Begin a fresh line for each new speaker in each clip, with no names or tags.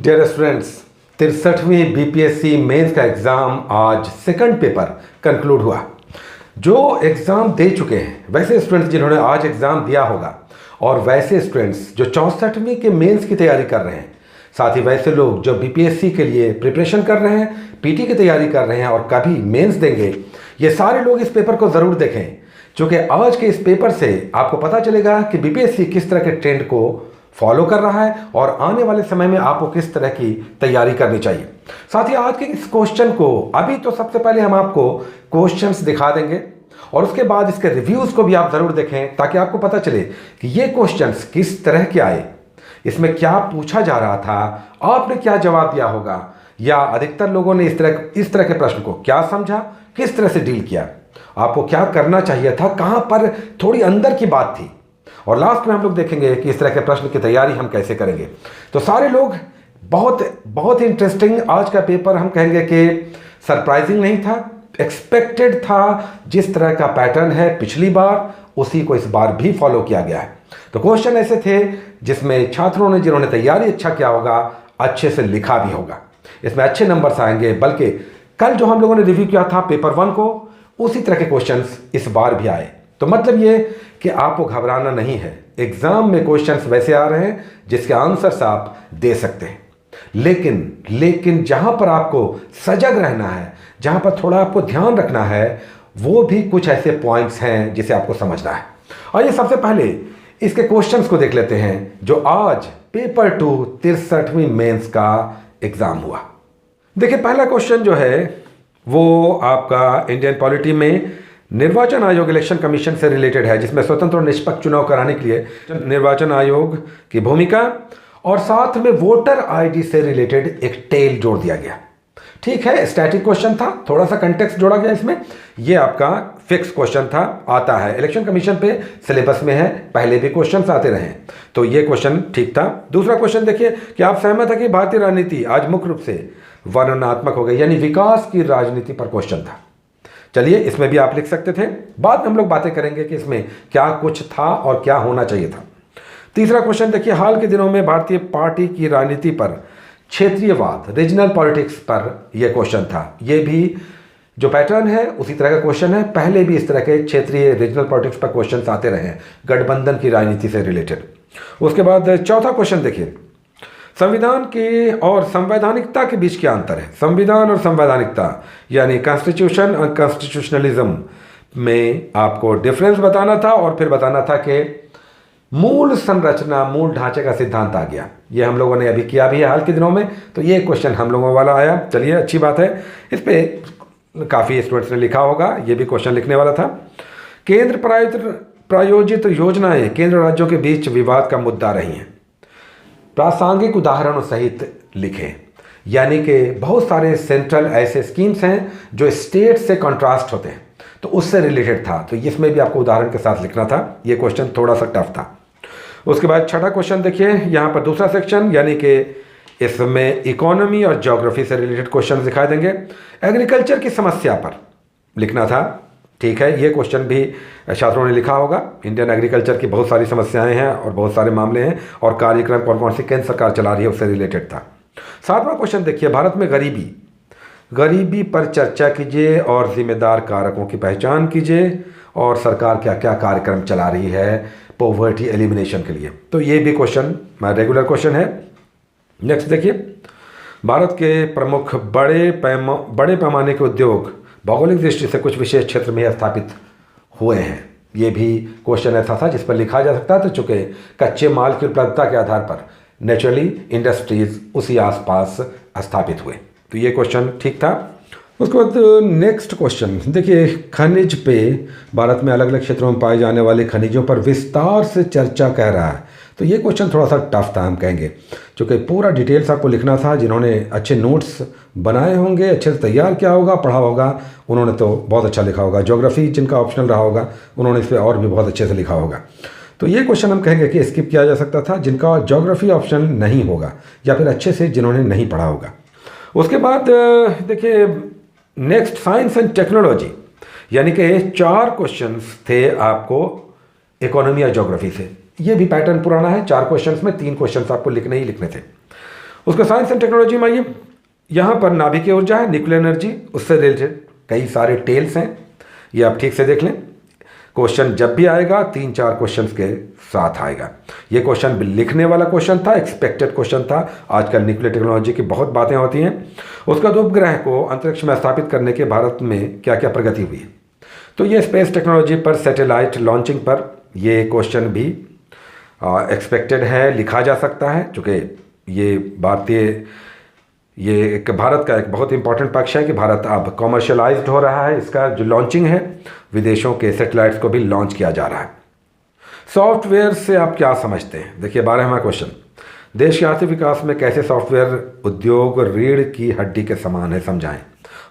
Dear students, 63वीं BPSC mains का exam आज second paper conclude हुआ। जो एग्ज़ाम दे चुके हैं वैसे स्टूडेंट्स जिन्होंने आज एग्ज़ाम दिया होगा और वैसे स्टूडेंट्स जो 64वीं के मेंस की तैयारी कर रहे हैं, साथ ही वैसे लोग जो बीपीएससी के लिए प्रिपरेशन कर रहे हैं, पीटी की तैयारी कर रहे हैं और कभी मेंस देंगे, ये सारे लोग इस पेपर को ज़रूर देखें, क्योंकि आज के इस पेपर से आपको पता चलेगा कि बीपीएससी किस तरह के ट्रेंड को फॉलो कर रहा है और आने वाले समय में आपको किस तरह की तैयारी करनी चाहिए। साथ ही आज के इस क्वेश्चन को अभी तो सबसे पहले हम आपको क्वेश्चंस दिखा देंगे और उसके बाद इसके रिव्यूज़ को भी आप ज़रूर देखें, ताकि आपको पता चले कि ये क्वेश्चंस किस तरह के आए, इसमें क्या पूछा जा रहा था, आपने क्या जवाब दिया होगा, या अधिकतर लोगों ने इस तरह के प्रश्न को क्या समझा, किस तरह से डील किया, आपको क्या करना चाहिए था, कहाँ पर थोड़ी अंदर की बात थी, और लास्ट में हम लोग देखेंगे कि इस तरह के प्रश्न की तैयारी हम कैसे करेंगे। तो सारे लोग बहुत ही इंटरेस्टिंग आज का पेपर हम कहेंगे कि सरप्राइजिंग नहीं था, एक्सपेक्टेड था। जिस तरह का पैटर्न है पिछली बार उसी को इस बार भी फॉलो किया गया है। तो क्वेश्चन ऐसे थे जिसमें छात्रों ने जिन्होंने तैयारी अच्छा किया होगा अच्छे से लिखा भी होगा, इसमें अच्छे नंबर्स आएंगे। बल्कि कल जो हम लोगों ने रिव्यू किया था पेपर 1 को, उसी तरह के क्वेश्चंस इस बार भी आए। तो मतलब ये कि आपको घबराना नहीं है, एग्जाम में क्वेश्चंस वैसे आ रहे हैं जिसके आंसर्स आप दे सकते हैं, लेकिन जहां पर आपको सजग रहना है, जहां पर थोड़ा आपको ध्यान रखना है, वो भी कुछ ऐसे पॉइंट्स हैं जिसे आपको समझना है। और ये सबसे पहले इसके क्वेश्चंस को देख लेते हैं जो आज पेपर 2 63वीं मेंस का एग्जाम हुआ। देखिए, पहला क्वेश्चन जो है वो आपका इंडियन पॉलिटी में निर्वाचन आयोग इलेक्शन कमीशन से रिलेटेड है, जिसमें स्वतंत्र और निष्पक्ष चुनाव कराने के लिए निर्वाचन आयोग की भूमिका और साथ में वोटर आईडी से रिलेटेड एक टेल जोड़ दिया गया। ठीक है, स्टैटिक क्वेश्चन था, थोड़ा सा कंटेक्स्ट जोड़ा गया इसमें। ये आपका फिक्स क्वेश्चन था, आता है इलेक्शन कमीशन पे, सिलेबस में है, पहले भी क्वेश्चन आते रहे, तो ये क्वेश्चन ठीक था। दूसरा क्वेश्चन देखिए कि आप सहमत है कि भारतीय राजनीति आज मुख्य रूप से वर्णनात्मक हो गई, यानी विकास की राजनीति पर क्वेश्चन था। चलिए, इसमें भी आप लिख सकते थे, बाद में हम लोग बातें करेंगे कि इसमें क्या कुछ था और क्या होना चाहिए था। तीसरा क्वेश्चन देखिए, हाल के दिनों में भारतीय पार्टी की राजनीति पर क्षेत्रीयवाद, रीजनल पॉलिटिक्स पर यह क्वेश्चन था। यह भी जो पैटर्न है उसी तरह का क्वेश्चन है, पहले भी इस तरह के क्षेत्रीय रीजनल पॉलिटिक्स पर क्वेश्चन आते रहे हैं गठबंधन की राजनीति से रिलेटेड। उसके बाद चौथा क्वेश्चन देखिए, संविधान के और संवैधानिकता के बीच क्या अंतर है। संविधान और संवैधानिकता यानी कॉन्स्टिट्यूशन और कॉन्स्टिट्यूशनलिज्म में आपको डिफरेंस बताना था और फिर बताना था कि मूल संरचना, मूल ढांचे का सिद्धांत आ गया। ये हम लोगों ने अभी किया भी है हाल के दिनों में, तो ये क्वेश्चन हम लोगों वाला आया। चलिए, अच्छी बात है, इस पर काफ़ी स्टूडेंट्स ने लिखा होगा, ये भी क्वेश्चन लिखने वाला था। केंद्र प्रायोजित योजनाएं केंद्र और राज्यों के बीच विवाद का मुद्दा रही हैं, प्रासंगिक उदाहरणों सहित लिखें। यानी कि बहुत सारे सेंट्रल ऐसे स्कीम्स हैं जो स्टेट से कॉन्ट्रास्ट होते हैं, तो उससे रिलेटेड था, तो इसमें भी आपको उदाहरण के साथ लिखना था। ये क्वेश्चन थोड़ा सा टफ था। उसके बाद छठा क्वेश्चन देखिए, यहाँ पर दूसरा सेक्शन, यानी कि इसमें इकोनॉमी और ज्योग्राफी से रिलेटेड क्वेश्चन दिखाई देंगे। एग्रीकल्चर की समस्या पर लिखना था। ठीक है, ये क्वेश्चन भी छात्रों ने लिखा होगा। इंडियन एग्रीकल्चर की बहुत सारी समस्याएं हैं और बहुत सारे मामले हैं और कार्यक्रम कौन कौन सी केंद्र सरकार चला रही है उससे रिलेटेड था। सातवां क्वेश्चन देखिए, भारत में गरीबी पर चर्चा कीजिए और जिम्मेदार कारकों की पहचान कीजिए और सरकार क्या क्या कार्यक्रम चला रही है पॉवर्टी एलिमिनेशन के लिए। तो ये भी क्वेश्चन रेगुलर क्वेश्चन है। नेक्स्ट देखिए, भारत के प्रमुख बड़े पैमाने के उद्योग भौगोलिक दृष्टि से कुछ विशेष क्षेत्र में स्थापित हुए हैं। ये भी क्वेश्चन ऐसा था जिस पर लिखा जा सकता है, तो चूंकि कच्चे माल की उपलब्धता के आधार पर नेचुरली इंडस्ट्रीज उसी आसपास स्थापित हुए, तो ये क्वेश्चन ठीक था। उसके बाद नेक्स्ट क्वेश्चन देखिए, खनिज पे भारत में अलग अलग क्षेत्रों में पाए जाने वाले खनिजों पर विस्तार से चर्चा कह रहा है। तो ये क्वेश्चन थोड़ा सा टफ था हम कहेंगे, क्योंकि पूरा डिटेल्स आपको लिखना था। जिन्होंने अच्छे नोट्स बनाए होंगे, अच्छे से तैयार किया होगा, पढ़ा होगा, उन्होंने तो बहुत अच्छा लिखा होगा। ज्योग्राफी जिनका ऑप्शनल रहा होगा उन्होंने इस पर और भी बहुत अच्छे से लिखा होगा। तो ये क्वेश्चन हम कहेंगे कि स्किप किया जा सकता था जिनका ज्योग्राफी ऑप्शन नहीं होगा, या फिर अच्छे से जिन्होंने नहीं पढ़ा होगा। उसके बाद देखिए, नेक्स्ट साइंस एंड टेक्नोलॉजी, यानी कि 4 क्वेश्चंस थे आपको इकोनॉमी या ज्योग्राफी से। ये भी पैटर्न पुराना है, 4 क्वेश्चंस में 3 क्वेश्चंस आपको लिखने ही लिखने थे। उसका साइंस एंड टेक्नोलॉजी में आइए, यहाँ पर नाभिकीय ऊर्जा है, न्यूक्लियर एनर्जी, उससे रिलेटेड कई सारे टेल्स हैं, ये आप ठीक से देख लें। क्वेश्चन जब भी आएगा 3-4 क्वेश्चन के साथ आएगा। ये क्वेश्चन लिखने वाला क्वेश्चन था, एक्सपेक्टेड क्वेश्चन था। आजकल न्यूक्लियर टेक्नोलॉजी की बहुत बातें होती हैं। उसका दो उपग्रह को अंतरिक्ष में स्थापित करने के भारत में क्या क्या प्रगति हुई है, तो ये स्पेस टेक्नोलॉजी पर सैटेलाइट लॉन्चिंग पर ये क्वेश्चन भी एक्सपेक्टेड है, लिखा जा सकता है, चूँकि ये एक भारत का एक बहुत इंपॉर्टेंट पक्ष है कि भारत अब कॉमर्शलाइज्ड हो रहा है। इसका जो लॉन्चिंग है, विदेशों के सैटेलाइट्स को भी लॉन्च किया जा रहा है। सॉफ्टवेयर से आप क्या समझते हैं? देखिए 12वां क्वेश्चन, देश के आर्थिक विकास में कैसे सॉफ्टवेयर उद्योग रीढ़ की हड्डी के समान है, समझाएं।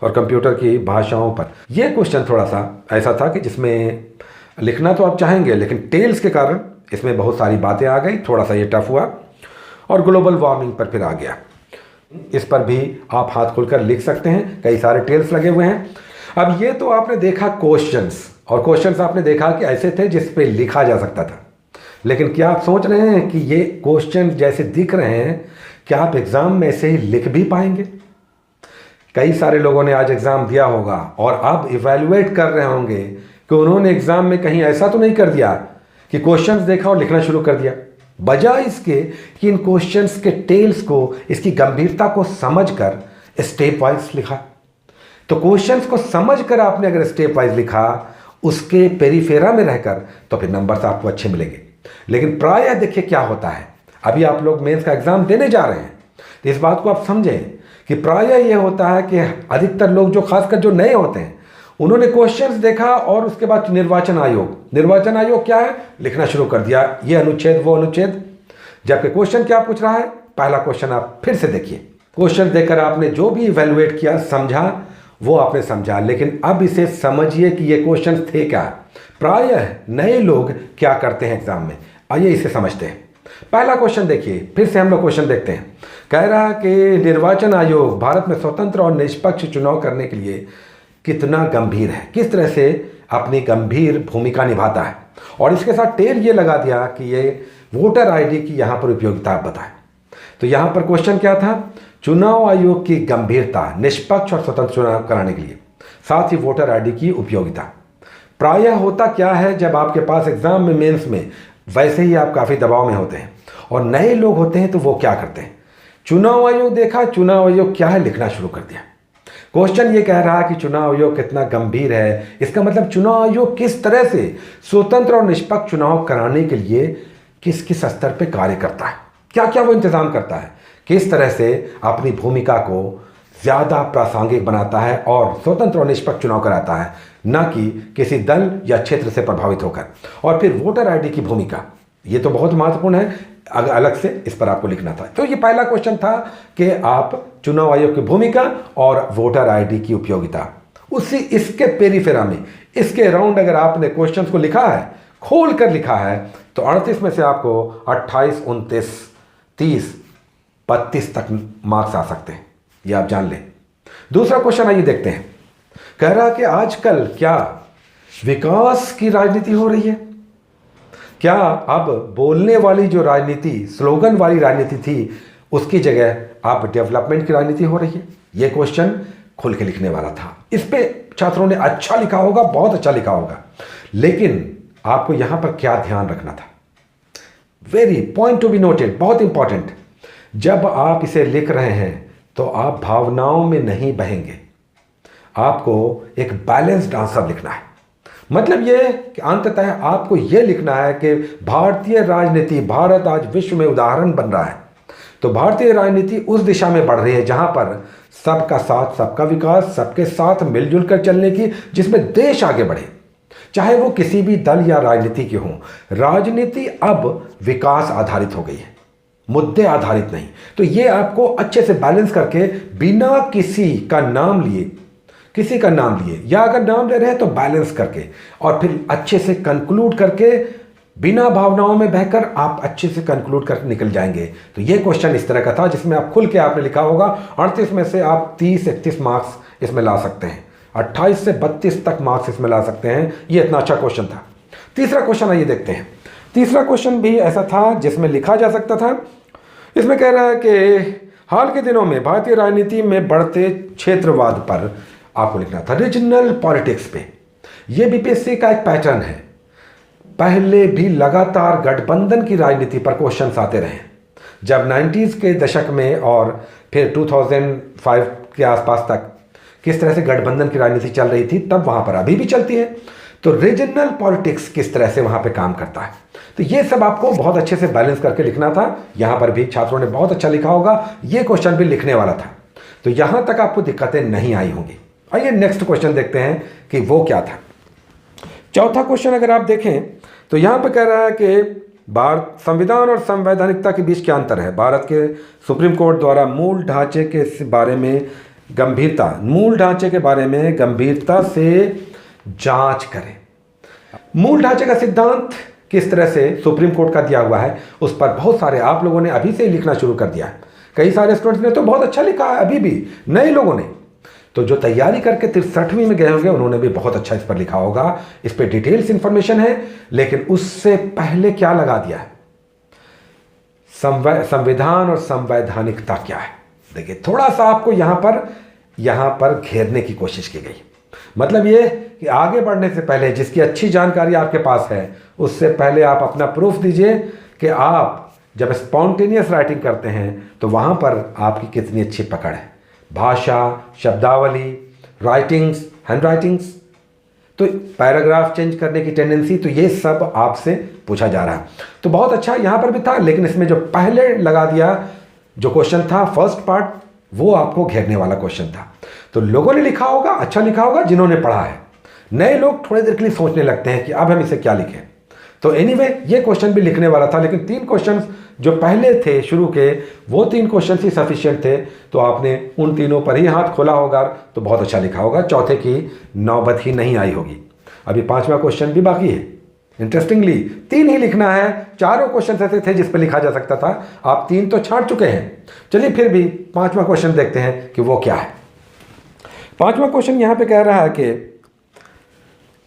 और कंप्यूटर की भाषाओं पर यह क्वेश्चन थोड़ा सा ऐसा था कि जिसमें लिखना तो आप चाहेंगे, लेकिन टेल्स के कारण इसमें बहुत सारी बातें आ गई, थोड़ा सा ये टफ हुआ। और ग्लोबल वार्मिंग पर फिर आ गया, इस पर भी आप हाथ खोलकर लिख सकते हैं, कई सारे टेल्स लगे हुए हैं। अब ये तो आपने देखा क्वेश्चंस, और क्वेश्चंस आपने देखा कि ऐसे थे जिस पे लिखा जा सकता था। लेकिन क्या आप सोच रहे हैं कि ये क्वेश्चन जैसे दिख रहे हैं, क्या आप एग्जाम में ऐसे ही लिख भी पाएंगे? कई सारे लोगों ने आज एग्जाम दिया होगा और अब इवैल्यूएट कर रहे होंगे कि उन्होंने एग्जाम में कहीं ऐसा तो नहीं कर दिया कि क्वेश्चंस देखा और लिखना शुरू कर दिया, बजाय इसके कि इन क्वेश्चंस के टेल्स को, इसकी गंभीरता को समझकर स्टेप वाइज लिखा। तो क्वेश्चंस को समझकर आपने अगर स्टेप वाइज लिखा, उसके पेरीफेरा में रहकर, तो फिर नंबर्स आपको अच्छे मिलेंगे। लेकिन प्रायः देखिए क्या होता है, अभी आप लोग मेंस का एग्जाम देने जा रहे हैं, तो इस बात को आप समझें कि प्रायः ये होता है कि अधिकतर लोग जो खासकर जो नए होते हैं, उन्होंने क्वेश्चंस देखा और उसके बाद निर्वाचन आयोग क्या है, लिखना शुरू कर दिया, ये अनुच्छेद वो अनुच्छेद। जबकि क्वेश्चन क्या पूछ रहा है, पहला क्वेश्चन आप फिर से देखिए। क्वेश्चन देखकर आपने जो भी इवैल्यूएट किया, समझा, वो आपने समझा, लेकिन अब इसे समझिए कि ये क्वेश्चन थे क्या। प्रायः नए लोग क्या करते हैं एग्जाम में, आइए इसे समझते हैं। पहला क्वेश्चन देखिए, फिर से हम लोग क्वेश्चन देखते हैं। कह रहा है कि निर्वाचन आयोग भारत में स्वतंत्र और निष्पक्ष चुनाव करने के लिए कितना गंभीर है, किस तरह से अपनी गंभीर भूमिका निभाता है। और इसके साथ टेल ये लगा दिया कि ये वोटर आईडी की यहाँ पर उपयोगिता आप बताएं। तो यहाँ पर क्वेश्चन क्या था, चुनाव आयोग की गंभीरता, निष्पक्ष और स्वतंत्र चुनाव कराने के लिए, साथ ही वोटर आईडी की उपयोगिता। प्रायः होता क्या है, जब आपके पास एग्जाम में, मेंस में, वैसे ही आप काफ़ी दबाव में होते हैं और नए लोग होते हैं, तो वो क्या करते हैं, चुनाव आयोग देखा, चुनाव आयोग क्या है, लिखना शुरू कर दिया। क्वेश्चन ये कह रहा है कि चुनाव आयोग कितना गंभीर है, इसका मतलब चुनाव आयोग किस तरह से स्वतंत्र और निष्पक्ष चुनाव कराने के लिए किस किस स्तर पर कार्य करता है, क्या क्या वो इंतजाम करता है, किस तरह से अपनी भूमिका को ज़्यादा प्रासंगिक बनाता है और स्वतंत्र और निष्पक्ष चुनाव कराता है, न कि किसी दल या क्षेत्र से प्रभावित होकर। और फिर वोटर आईडी की भूमिका, ये तो बहुत महत्वपूर्ण है, अलग से इस पर आपको लिखना था। तो ये पहला क्वेश्चन था कि आप चुनाव आयोग की भूमिका और वोटर आईडी की उपयोगिता, उसी इसके पेरीफेरा में, इसके अराउंड अगर आपने क्वेश्चंस को लिखा है, खोल कर लिखा है, तो 38 में से आपको 28, 29, 30, 32 तक मार्क्स आ सकते हैं, ये आप जान लें। दूसरा क्वेश्चन आइए देखते हैं। कह रहा कि आजकल क्या विकास की राजनीति हो रही है, क्या अब बोलने वाली जो राजनीति, स्लोगन वाली राजनीति थी, उसकी जगह अब डेवलपमेंट की राजनीति हो रही है। यह क्वेश्चन खोल के लिखने वाला था। इस पे छात्रों ने अच्छा लिखा होगा, बहुत अच्छा लिखा होगा, लेकिन आपको यहां पर क्या ध्यान रखना था, very point to be noted, बहुत इंपॉर्टेंट। जब आप इसे लिख रहे हैं तो आप भावनाओं में नहीं बहेंगे, आपको एक बैलेंस्ड आंसर लिखना है। मतलब ये कि अंततः आपको ये लिखना है कि भारतीय राजनीति, भारत आज विश्व में उदाहरण बन रहा है, तो भारतीय राजनीति उस दिशा में बढ़ रही है जहां पर सबका साथ, सबका विकास, सबके साथ मिलजुल कर चलने की, जिसमें देश आगे बढ़े, चाहे वो किसी भी दल या राजनीति की हो। राजनीति अब विकास आधारित हो गई है, मुद्दे आधारित नहीं। तो ये आपको अच्छे से बैलेंस करके, बिना किसी का नाम लिए या अगर नाम ले रहे हैं तो बैलेंस करके, और फिर अच्छे से कंक्लूड करके, बिना भावनाओं में बहकर आप अच्छे से कंक्लूड करके निकल जाएंगे। तो ये क्वेश्चन इस तरह का था जिसमें आप खुल के आपने लिखा होगा। 38 में से आप 30-31 मार्क्स इसमें ला सकते हैं, 28 से 32 तक मार्क्स इसमें ला सकते हैं। ये इतना अच्छा क्वेश्चन था। तीसरा क्वेश्चन आइए देखते हैं। तीसरा क्वेश्चन भी ऐसा था जिसमें लिखा जा सकता था। इसमें कह रहा है कि हाल के दिनों में भारतीय राजनीति में बढ़ते क्षेत्रवाद पर आपको लिखना था, रीजनल पॉलिटिक्स पे। ये बीपीएससी का एक पैटर्न है, पहले भी लगातार गठबंधन की राजनीति पर क्वेश्चंस आते रहे। जब 90s के दशक में और फिर 2005 के आसपास तक किस तरह से गठबंधन की राजनीति चल रही थी, तब वहाँ पर अभी भी चलती है। तो रीजनल पॉलिटिक्स किस तरह से वहाँ पे काम करता है, तो ये सब आपको बहुत अच्छे से बैलेंस करके लिखना था। यहाँ पर भी छात्रों ने बहुत अच्छा लिखा होगा, ये क्वेश्चन भी लिखने वाला था, तो यहाँ तक आपको दिक्कतें नहीं आई होंगी। आइए नेक्स्ट क्वेश्चन देखते हैं कि वो क्या था। चौथा क्वेश्चन अगर आप देखें तो यहाँ पर कह रहा है कि भारत संविधान और संवैधानिकता के बीच क्या अंतर है। भारत के सुप्रीम कोर्ट द्वारा मूल ढांचे के बारे में गंभीरता से जांच करें। मूल ढांचे का सिद्धांत किस तरह से सुप्रीम कोर्ट का दिया हुआ है, उस पर बहुत सारे आप लोगों ने अभी से ही लिखना शुरू कर दिया है। कई सारे स्टूडेंट्स ने तो बहुत अच्छा लिखा है, अभी भी नए लोगों ने तो जो तैयारी करके 63वीं में गए होंगे उन्होंने भी बहुत अच्छा इस पर लिखा होगा। इस पर डिटेल्स इंफॉर्मेशन है, लेकिन उससे पहले क्या लगा दिया है, संविधान और संवैधानिकता क्या है। देखिए थोड़ा सा आपको यहां पर घेरने की कोशिश की गई। मतलब ये कि आगे बढ़ने से पहले जिसकी अच्छी जानकारी आपके पास है, उससे पहले आप अपना प्रूफ दीजिए कि आप जब स्पॉन्टेनियस राइटिंग करते हैं तो वहां पर आपकी कितनी अच्छी पकड़ है, भाषा, शब्दावली, राइटिंग्स, हैंड राइटिंग्स, तो पैराग्राफ चेंज करने की टेंडेंसी, तो ये सब आपसे पूछा जा रहा है। तो बहुत अच्छा यहाँ पर भी था, लेकिन इसमें जो पहले लगा दिया जो क्वेश्चन था फर्स्ट पार्ट, वो आपको घेरने वाला क्वेश्चन था। तो लोगों ने लिखा होगा, अच्छा लिखा होगा जिन्होंने पढ़ा है। नए लोग थोड़ी देर के लिए सोचने लगते हैं कि अब हम इसे क्या लिखें। तो एनीवे ये क्वेश्चन भी लिखने वाला था, लेकिन 3 क्वेश्चन जो पहले थे शुरू के, वो 3 क्वेश्चन ही सफिशिएंट थे, तो आपने उन तीनों पर ही हाथ खोला होगा तो बहुत अच्छा लिखा होगा। चौथे की नौबत ही नहीं आई होगी। अभी 5वां क्वेश्चन भी बाकी है। इंटरेस्टिंगली 3 ही लिखना है, चारों क्वेश्चन ऐसे थे जिस पर लिखा जा सकता था, आप 3 तो छांट चुके हैं। चलिए फिर भी 5वां क्वेश्चन देखते हैं कि वो क्या है। 5वां क्वेश्चन यहाँ पे कह रहा है कि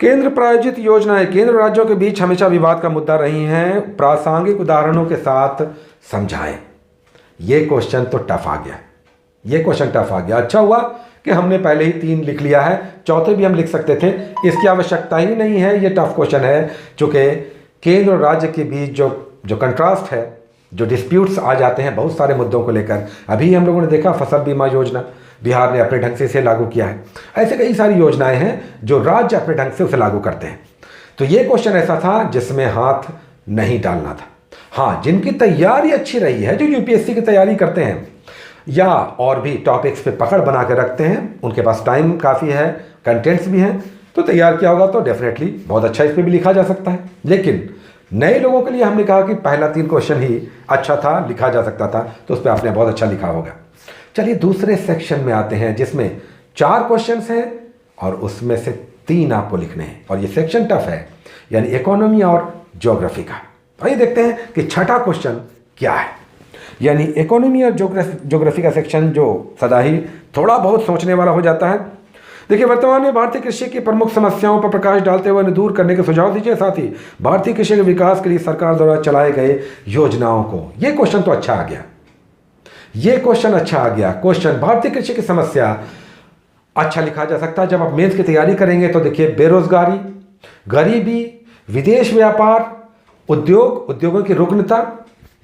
केंद्र प्रायोजित योजनाएं केंद्र राज्यों के बीच हमेशा विवाद का मुद्दा रही हैं, प्रासंगिक उदाहरणों के साथ समझाएं। ये क्वेश्चन तो टफ आ गया। अच्छा हुआ कि हमने पहले ही 3 लिख लिया है, चौथे भी हम लिख सकते थे, इसकी आवश्यकता ही नहीं है। ये टफ क्वेश्चन है, चूँकि केंद्र और राज्य के बीच जो कंट्रास्ट है, जो डिस्प्यूट्स आ जाते हैं बहुत सारे मुद्दों को लेकर। अभी हम लोगों ने देखा फसल बीमा योजना बिहार ने अपने ढंग से इसे लागू किया है। ऐसे कई सारी योजनाएं हैं जो राज्य अपने ढंग से उसे लागू करते हैं। तो ये क्वेश्चन ऐसा था जिसमें हाथ नहीं डालना था। हाँ, जिनकी तैयारी अच्छी रही है, जो यूपीएससी की तैयारी करते हैं या और भी टॉपिक्स पे पकड़ बना के रखते हैं, उनके पास टाइम काफ़ी है, कंटेंट्स भी हैं, तो तैयार किया होगा तो डेफिनेटली बहुत अच्छा इस पर भी लिखा जा सकता है। लेकिन नए लोगों के लिए हमने कहा कि पहला 3 क्वेश्चन ही अच्छा था, लिखा जा सकता था, तो उस पर आपने बहुत अच्छा लिखा होगा। चलिए दूसरे सेक्शन में आते हैं जिसमें 4 क्वेश्चंस हैं और उसमें से 3 आपको लिखने हैं, और ये सेक्शन टफ है, यानी इकोनॉमी और ज्योग्राफी का। आइए देखते हैं कि छठा क्वेश्चन क्या है। यानी इकोनॉमी और ज्योग्राफी का सेक्शन जो सदा ही थोड़ा बहुत सोचने वाला हो जाता है। देखिए, वर्तमान में भारतीय कृषि की प्रमुख समस्याओं पर प्रकाश डालते हुए उन्हें दूर करने के सुझाव दीजिए, साथ ही भारतीय कृषि के विकास के लिए सरकार द्वारा चलाए गए योजनाओं को। ये क्वेश्चन तो अच्छा आ गया। क्वेश्चन भारतीय कृषि की समस्या अच्छा लिखा जा सकता है। जब आप मेंस की तैयारी करेंगे तो देखिए, बेरोजगारी, गरीबी, विदेश व्यापार, उद्योगों की रुग्णता,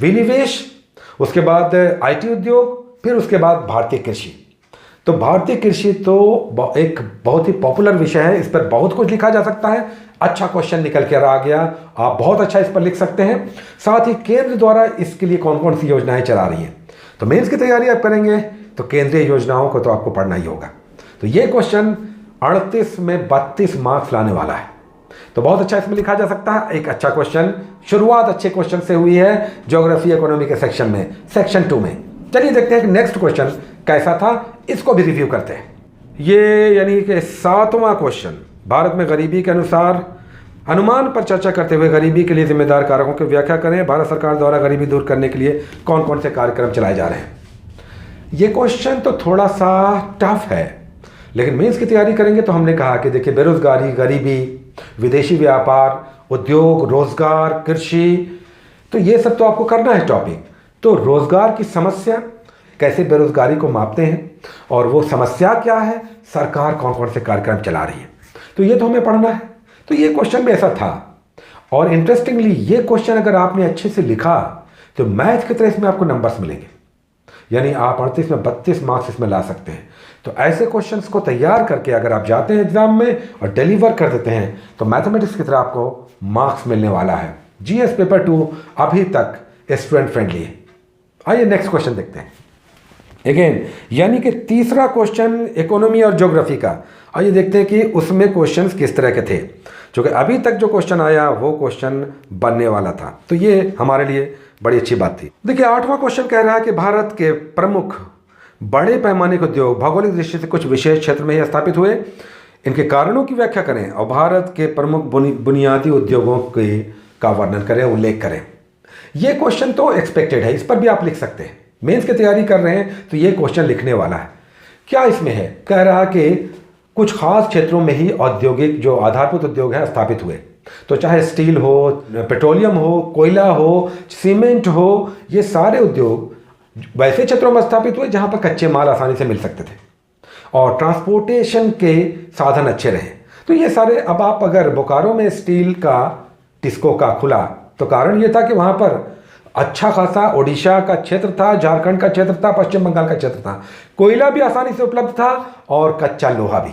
विनिवेश, उसके बाद आईटी उद्योग, फिर उसके बाद भारतीय कृषि। तो भारतीय कृषि तो एक बहुत ही पॉपुलर विषय है, इस पर बहुत कुछ लिखा जा सकता है। अच्छा क्वेश्चन निकल कर आ गया, आप बहुत अच्छा इस पर लिख सकते हैं। साथ ही केंद्र द्वारा इसके लिए कौन कौन सी योजनाएं चला रही हैं, तो मेंस की तैयारी आप करेंगे तो केंद्रीय योजनाओं को तो आपको पढ़ना ही होगा। तो ये क्वेश्चन 38 में 32 मार्क्स लाने वाला है, तो बहुत अच्छा इसमें लिखा जा सकता है। एक अच्छा क्वेश्चन, शुरुआत अच्छे क्वेश्चन से हुई है ज्योग्राफी इकोनॉमी के सेक्शन में, सेक्शन 2 में। चलिए देखते हैं कि नेक्स्ट क्वेश्चन कैसा था, इसको भी रिव्यू करते हैं। ये यानी कि 7वां क्वेश्चन, भारत में गरीबी के अनुसार अनुमान पर चर्चा करते हुए गरीबी के लिए जिम्मेदार कारकों की व्याख्या करें। भारत सरकार द्वारा गरीबी दूर करने के लिए कौन कौन से कार्यक्रम चलाए जा रहे हैं। ये क्वेश्चन तो थोड़ा सा टफ है, लेकिन मेंस की तैयारी करेंगे तो हमने कहा कि देखिए, बेरोजगारी, गरीबी, विदेशी व्यापार, उद्योग, रोजगार, कृषि, तो ये सब तो आपको करना है टॉपिक। तो रोजगार की समस्या, कैसे बेरोजगारी को मापते हैं और वो समस्या क्या है, सरकार कौन कौन से कार्यक्रम चला रही है, तो ये तो हमें पढ़ना है। तो ये क्वेश्चन भी ऐसा था। और इंटरेस्टिंगली ये क्वेश्चन अगर आपने अच्छे से लिखा तो मैथ की तरह इसमें आपको नंबर्स मिलेंगे, यानी आप 38 में 32 मार्क्स इसमें ला सकते हैं। तो ऐसे क्वेश्चंस को तैयार करके अगर आप जाते हैं एग्जाम में और डिलीवर कर देते हैं तो मैथमेटिक्स की तरह आपको मार्क्स मिलने वाला है। जीएस पेपर 2 अभी तक स्टूडेंट फ्रेंडली है। आइए नेक्स्ट क्वेश्चन देखते हैं। अगेन यानी कि तीसरा क्वेश्चन इकोनॉमी और ज्योग्राफी का। आइए देखते हैं कि उसमें क्वेश्चंस किस तरह के थे, क्योंकि अभी तक जो क्वेश्चन आया वो क्वेश्चन बनने वाला था, तो ये हमारे लिए बड़ी अच्छी बात थी। देखिए 8वां क्वेश्चन कह रहा है कि भारत के प्रमुख बड़े पैमाने के उद्योग भौगोलिक दृष्टि से कुछ विशेष क्षेत्र में ही स्थापित हुए, इनके कारणों की व्याख्या करें और भारत के प्रमुख बुनियादी उद्योगों के का वर्णन करें, उल्लेख करें। ये क्वेश्चन तो एक्सपेक्टेड है, इस पर भी आप लिख सकते हैं। मेंस की तैयारी कर रहे हैं तो ये क्वेश्चन लिखने वाला है। क्या इसमें है, कह रहा है कि कुछ खास क्षेत्रों में ही औद्योगिक जो आधारभूत उद्योग हैं स्थापित हुए, तो चाहे स्टील हो, पेट्रोलियम हो, कोयला हो, सीमेंट हो, ये सारे उद्योग वैसे क्षेत्रों में स्थापित हुए जहां पर कच्चे माल आसानी से मिल सकते थे और ट्रांसपोर्टेशन के साधन अच्छे रहे। तो ये सारे, अब आप अगर बोकारो में स्टील का टिस्को का खुला तो कारण ये था कि वहां पर अच्छा खासा ओडिशा का क्षेत्र था, झारखंड का क्षेत्र था, पश्चिम बंगाल का क्षेत्र था, कोयला भी आसानी से उपलब्ध था और कच्चा लोहा भी।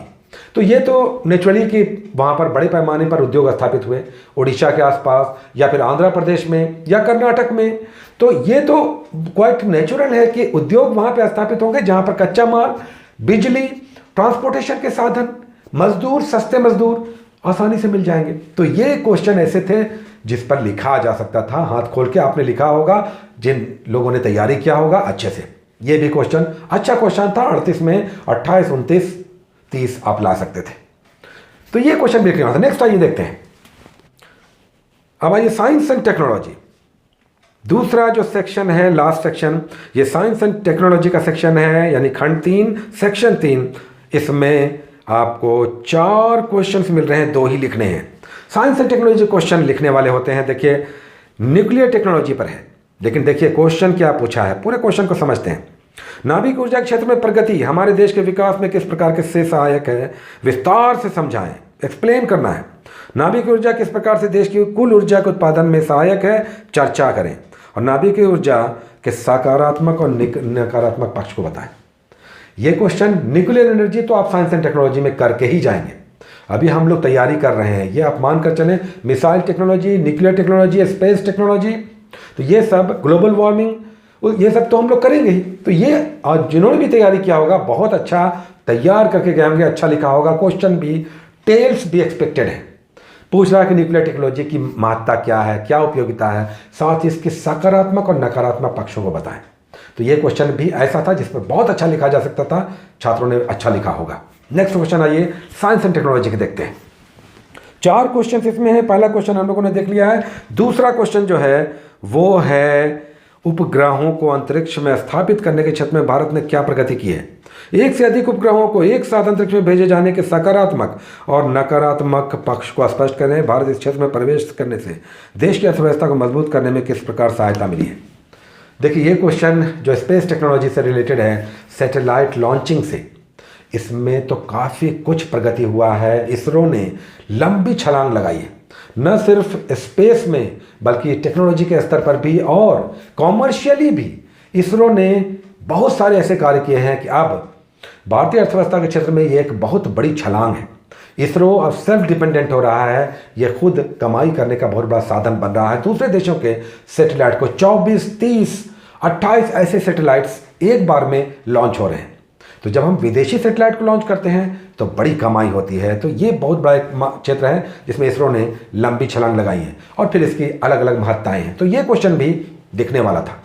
तो ये तो नेचुरली कि वहाँ पर बड़े पैमाने पर उद्योग स्थापित हुए उड़ीसा के आसपास या फिर आंध्र प्रदेश में या कर्नाटक में। तो ये तो क्वाइट नेचुरल है कि उद्योग वहाँ पे स्थापित होंगे जहाँ पर कच्चा माल, बिजली, ट्रांसपोर्टेशन के साधन, मजदूर, सस्ते मजदूर आसानी से मिल जाएंगे। तो ये क्वेश्चन ऐसे थे जिस पर लिखा जा सकता था, हाथ खोल के आपने लिखा होगा, जिन लोगों ने तैयारी किया होगा अच्छे से। ये भी क्वेश्चन अच्छा क्वेश्चन था। 38 में 28, 29, 30 आप ला सकते थे। तो ये क्वेश्चन देख रहे हैं। नेक्स्ट आइए देखते हैं। अब आइए साइंस एंड टेक्नोलॉजी। दूसरा जो सेक्शन है, लास्ट सेक्शन, ये साइंस एंड टेक्नोलॉजी का सेक्शन है, यानी खंड 3 सेक्शन 3। इसमें आपको 4 क्वेश्चंस मिल रहे हैं, 2 ही लिखने हैं। साइंस एंड टेक्नोलॉजी क्वेश्चन लिखने वाले होते हैं। देखिए न्यूक्लियर टेक्नोलॉजी पर है, लेकिन देखिए क्वेश्चन क्या पूछा है, पूरे क्वेश्चन को समझते हैं। नाभिक ऊर्जा क्षेत्र में प्रगति हमारे देश के विकास में किस प्रकार के से सहायक है, विस्तार से समझाएं, एक्सप्लेन करना है। नाभिक ऊर्जा किस प्रकार से देश की कुल ऊर्जा के उत्पादन में सहायक है, चर्चा करें। और नाभिक ऊर्जा के सकारात्मक और नकारात्मक पक्ष को बताएं। ये क्वेश्चन न्यूक्लियर एनर्जी तो आप साइंस एंड टेक्नोलॉजी में करके ही जाएंगे। अभी हम लोग तैयारी कर रहे हैं, ये आप मान कर चलें, missile technology, nuclear technology, space technology, तो ये सब, ग्लोबल वार्मिंग, ये सब तो हम लोग करेंगे ही। तो ये आज जिन्होंने भी तैयारी किया होगा बहुत अच्छा तैयार करके गए होंगे, अच्छा लिखा होगा। क्वेश्चन भी, टेल्स भी एक्सपेक्टेड है। पूछ रहा है कि न्यूक्लियर टेक्नोलॉजी की महत्ता क्या है, क्या उपयोगिता है, साथ ही इसके सकारात्मक और नकारात्मक पक्षों को बताएं। तो ये क्वेश्चन भी ऐसा था जिसमें बहुत अच्छा लिखा जा सकता था, छात्रों ने अच्छा लिखा होगा। नेक्स्ट क्वेश्चन आइए साइंस एंड टेक्नोलॉजी के देखते हैं। 4 क्वेश्चन इसमें है। पहला क्वेश्चन हम लोगों ने देख लिया है। दूसरा क्वेश्चन जो है वो है उपग्रहों को अंतरिक्ष में स्थापित करने के क्षेत्र में भारत ने क्या प्रगति की है। एक से अधिक उपग्रहों को एक साथ अंतरिक्ष में भेजे जाने के सकारात्मक और नकारात्मक पक्ष को स्पष्ट करें। भारत इस क्षेत्र में प्रवेश करने से देश की अर्थव्यवस्था को मजबूत करने में किस प्रकार सहायता मिली है। देखिए ये क्वेश्चन जो स्पेस टेक्नोलॉजी से रिलेटेड है, सैटेलाइट लॉन्चिंग से, इसमें तो काफ़ी कुछ प्रगति हुआ है। इसरो ने लंबी छलांग लगाई है, न सिर्फ स्पेस में बल्कि टेक्नोलॉजी के स्तर पर भी और कॉमर्शियली भी। इसरो ने बहुत सारे ऐसे कार्य किए हैं कि अब भारतीय अर्थव्यवस्था के क्षेत्र में ये एक बहुत बड़ी छलांग है। इसरो अब सेल्फ डिपेंडेंट हो रहा है, ये खुद कमाई करने का बहुत बड़ा साधन बन रहा है। दूसरे देशों के सैटेलाइट को 24, 30, 28 ऐसे सैटेलाइट्स एक बार में लॉन्च हो रहे हैं। तो जब हम विदेशी सैटेलाइट को लॉन्च करते हैं तो बड़ी कमाई होती है। तो ये बहुत बड़ा एक क्षेत्र है जिसमें इसरो ने लंबी छलांग लगाई है और फिर इसकी अलग अलग महत्ताएं हैं। तो ये क्वेश्चन भी दिखने वाला था।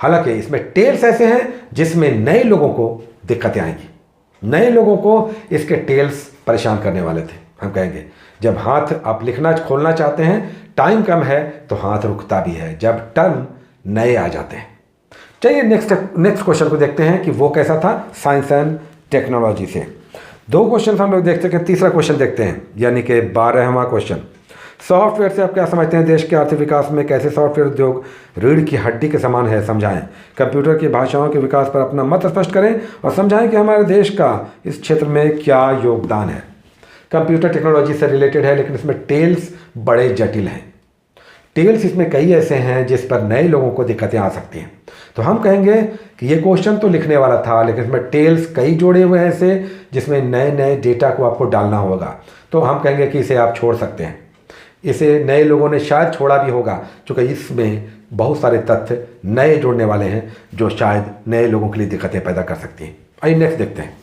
हालांकि इसमें टेल्स ऐसे हैं जिसमें नए लोगों को दिक्कतें आएंगी, नए लोगों को इसके टेल्स परेशान करने वाले थे। हम कहेंगे जब हाथ आप लिखना खोलना चाहते हैं, टाइम कम है तो हाथ रुकता भी है जब टर्म नए आ जाते हैं। चलिए नेक्स्ट क्वेश्चन को देखते हैं कि वो कैसा था साइंस एंड टेक्नोलॉजी से। 2 क्वेश्चन हम लोग देखते हैं। तीसरा क्वेश्चन देखते हैं, यानी कि 12वां क्वेश्चन। सॉफ्टवेयर से आप क्या समझते हैं? देश के आर्थिक विकास में कैसे सॉफ्टवेयर उद्योग रीढ़ की हड्डी के समान है, समझाएं। कंप्यूटर की भाषाओं के विकास पर अपना मत स्पष्ट करें और समझाएं कि हमारे देश का इस क्षेत्र में क्या योगदान है। कंप्यूटर टेक्नोलॉजी से रिलेटेड है, लेकिन इसमें टेल्स बड़े जटिल हैं। टेल्स इसमें कई ऐसे हैं जिस पर नए लोगों को दिक्कतें आ सकती हैं। तो हम कहेंगे कि ये क्वेश्चन तो लिखने वाला था, लेकिन इसमें टेल्स कई जोड़े हुए हैं ऐसे जिसमें नए नए डेटा को आपको डालना होगा। तो हम कहेंगे कि इसे आप छोड़ सकते हैं। इसे नए लोगों ने शायद छोड़ा भी होगा, क्योंकि इसमें बहुत सारे तथ्य नए जोड़ने वाले हैं जो शायद नए लोगों के लिए दिक्कतें पैदा कर सकती हैं। आइए नेक्स्ट देखते हैं।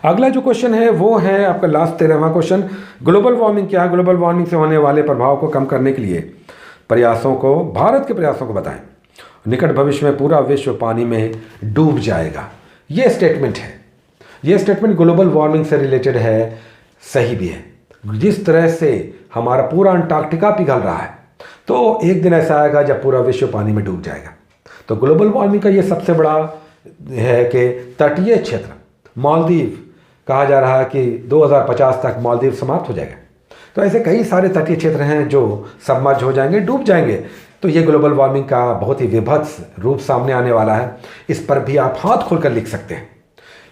अगला जो क्वेश्चन है वो है आपका लास्ट 13वां क्वेश्चन। ग्लोबल वार्मिंग क्या है? ग्लोबल वार्मिंग से होने वाले प्रभाव को कम करने के लिए भारत के प्रयासों को बताएं। निकट भविष्य में पूरा विश्व पानी में डूब जाएगा, ये स्टेटमेंट है। ये स्टेटमेंट ग्लोबल वार्मिंग से रिलेटेड है, सही भी है। जिस तरह से हमारा पूरा अंटार्कटिका पिघल रहा है, तो एक दिन ऐसा आएगा जब पूरा विश्व पानी में डूब जाएगा। तो ग्लोबल वार्मिंग का ये सबसे बड़ा है कि तटीय क्षेत्र मालदीव, कहा जा रहा है कि 2050 तक मालदीव समाप्त हो जाएगा। तो ऐसे कई सारे तटीय क्षेत्र हैं जो सबमर्ज हो जाएंगे, डूब जाएंगे। तो ये ग्लोबल वार्मिंग का बहुत ही विभत्स रूप सामने आने वाला है। इस पर भी आप हाथ खोलकर लिख सकते हैं।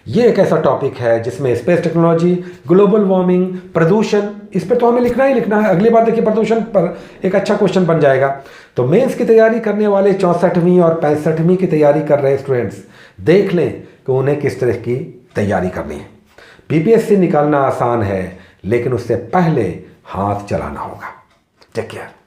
ये एक ऐसा टॉपिक है जिसमें स्पेस टेक्नोलॉजी, ग्लोबल वार्मिंग, प्रदूषण, इस पर तो हमें लिखना ही लिखना है। अगली बार देखिए प्रदूषण पर एक अच्छा क्वेश्चन बन जाएगा। तो मेंस की तैयारी करने वाले 64वीं और 65वीं की तैयारी कर रहे स्टूडेंट्स देख लें कि उन्हें किस तरह की तैयारी करनी है। बीपीएससी निकालना आसान है, लेकिन उससे पहले हाथ चलाना होगा। Take care.